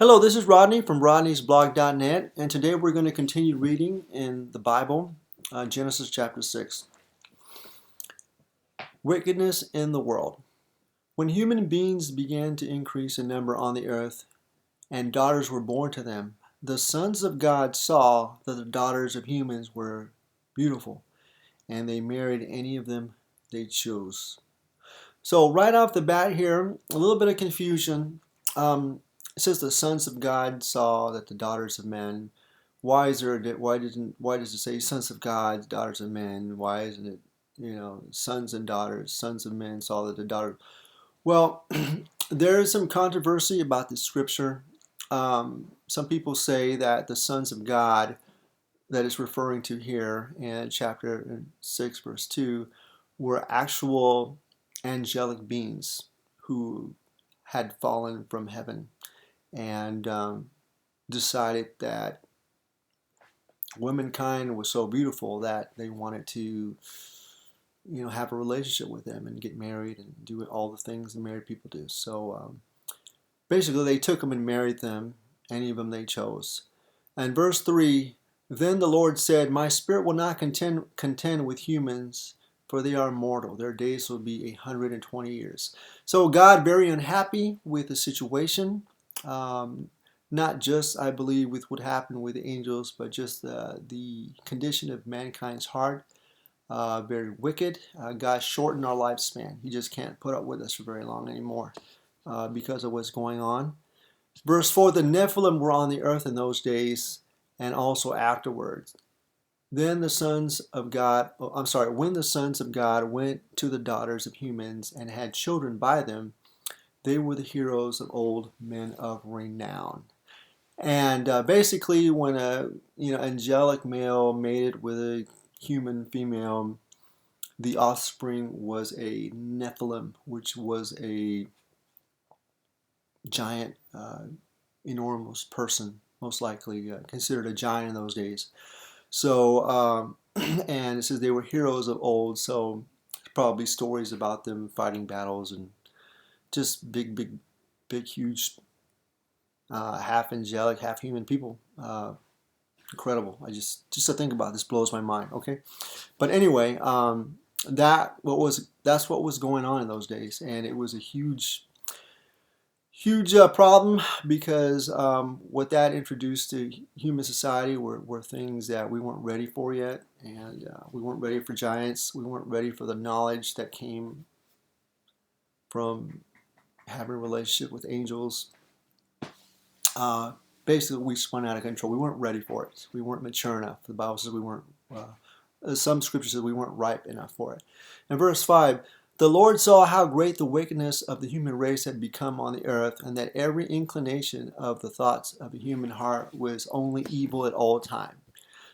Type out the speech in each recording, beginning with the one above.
Hello, this is Rodney from rodneysblog.net, and today we're going to continue reading in the Bible, Genesis chapter 6. Wickedness in the world. When human beings began to increase in number on the earth, and daughters were born to them, the sons of God saw that the daughters of humans were beautiful, and they married any of them they chose. So right off the bat here, a little bit of confusion. It says the sons of God saw that the daughters of men. Why is there why does it say sons of God, daughters of men? Why isn't it, sons and daughters, sons of men saw that the daughter? Well, there is some controversy about the scripture. Some people say that the sons of God that it's referring to here in chapter 6, verse 2, were actual angelic beings who had fallen from heaven and decided that womankind was so beautiful that they wanted to, have a relationship with them and get married and do all the things that married people do. So basically, they took them and married them, any of them they chose. And verse 3, then the Lord said, my spirit will not contend with humans, for they are mortal. Their days will be 120 years. So God, very unhappy with the situation. Not just, I believe, with what happened with the angels, but just the condition of mankind's heart. Very wicked. God shortened our lifespan. He just can't put up with us for very long anymore because of what's going on. Verse 4, the Nephilim were on the earth in those days and also afterwards. Then the sons of God, when the sons of God went to the daughters of humans and had children by them, they were the heroes of old, men of renown. And basically, when a angelic male mated with a human female, the offspring was a nephilim, which was a giant, enormous person, most likely considered a giant in those days. So, and it says they were heroes of old. So, probably stories about them fighting battles and just big, huge, half angelic, half human people. Incredible. Just to think about this blows my mind. Okay, but anyway, that's what was going on in those days, and it was a huge problem because what that introduced to human society were things that we weren't ready for yet, and we weren't ready for giants. We weren't ready for the knowledge that came from having a relationship with angels. Basically, we spun out of control. We weren't ready for it. We weren't mature enough. The Bible says we weren't. Some scriptures says we weren't ripe enough for it. In verse 5, the Lord saw how great the wickedness of the human race had become on the earth, and that every inclination of the thoughts of the human heart was only evil at all time.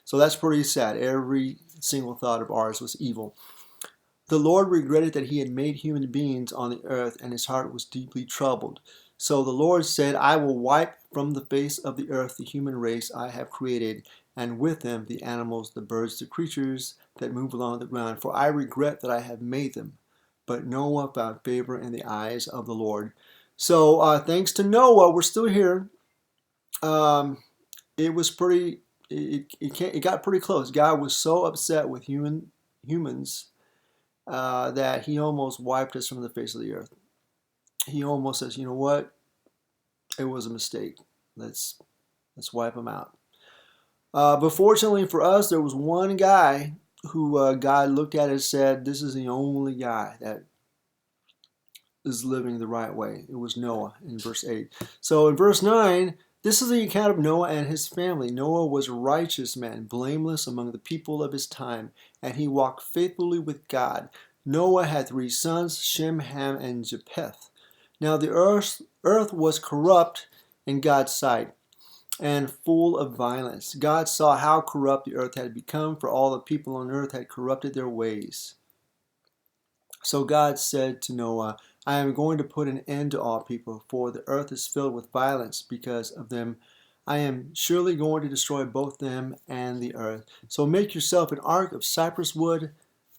So that's pretty sad. Every single thought of ours was evil. The Lord regretted that he had made human beings on the earth, and his heart was deeply troubled. So the Lord said, I will wipe from the face of the earth the human race I have created, and with them the animals, the birds, the creatures that move along the ground, for I regret that I have made them. But Noah found favor in the eyes of the Lord. So thanks to Noah, we're still here. It was pretty. It got pretty close. God was so upset with humans that he almost wiped us from the face of the earth. He almost says, you know what? It was a mistake. Let's wipe them out. But fortunately for us, there was one guy who God looked at and said, this is the only guy that is living the right way. It was Noah in verse 8. So in verse 9, this is the account of Noah and his family. Noah was a righteous man, blameless among the people of his time, and he walked faithfully with God. Noah had 3 sons, Shem, Ham, and Japheth. Now the earth was corrupt in God's sight and full of violence. God saw how corrupt the earth had become, for all the people on earth had corrupted their ways. So God said to Noah, I am going to put an end to all people, for the earth is filled with violence because of them. I am surely going to destroy both them and the earth. So make yourself an ark of cypress wood,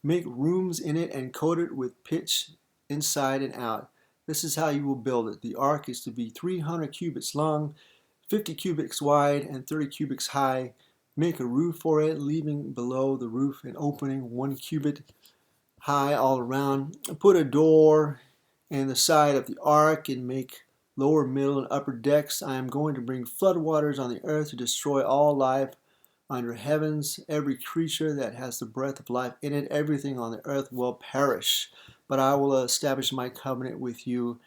make rooms in it, and coat it with pitch inside and out. This is how you will build it. The ark is to be 300 cubits long, 50 cubits wide and 30 cubits high. Make a roof for it, leaving below the roof an opening 1 cubit high all around. Put a door in the side of the ark and make lower, middle, and upper decks. I am going to bring floodwaters on the earth to destroy all life under heavens. Every creature that has the breath of life in it, everything on the earth will perish. But I will establish my covenant with you,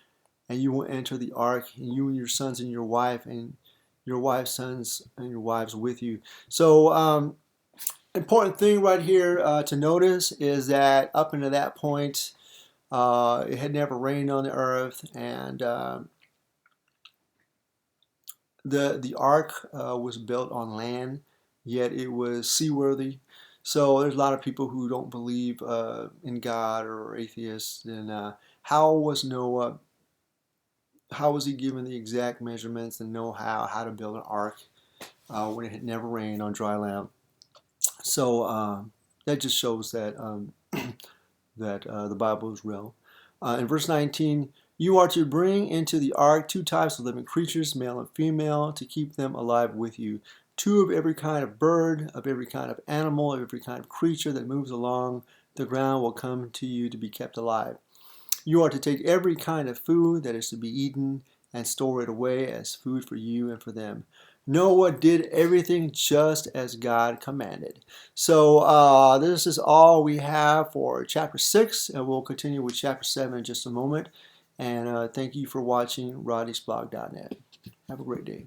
and you will enter the ark, and you and your sons and your wife's sons and your wives with you. So, important thing right here to notice is that up until that point, it had never rained on the earth, and the ark was built on land, yet it was seaworthy. So there's a lot of people who don't believe in God or atheists. And how was Noah? How was he given the exact measurements and know-how how to build an ark when it had never rained on dry land? So that just shows that that the Bible is real. In verse 19, you are to bring into the ark 2 types of living creatures, male and female, to keep them alive with you. 2 of every kind of bird, of every kind of animal, of every kind of creature that moves along the ground will come to you to be kept alive. You are to take every kind of food that is to be eaten and store it away as food for you and for them. Noah did everything just as God commanded. So this is all we have for chapter 6, and we'll continue with chapter 7 in just a moment. And thank you for watching Rodney'sBlog.net. Have a great day.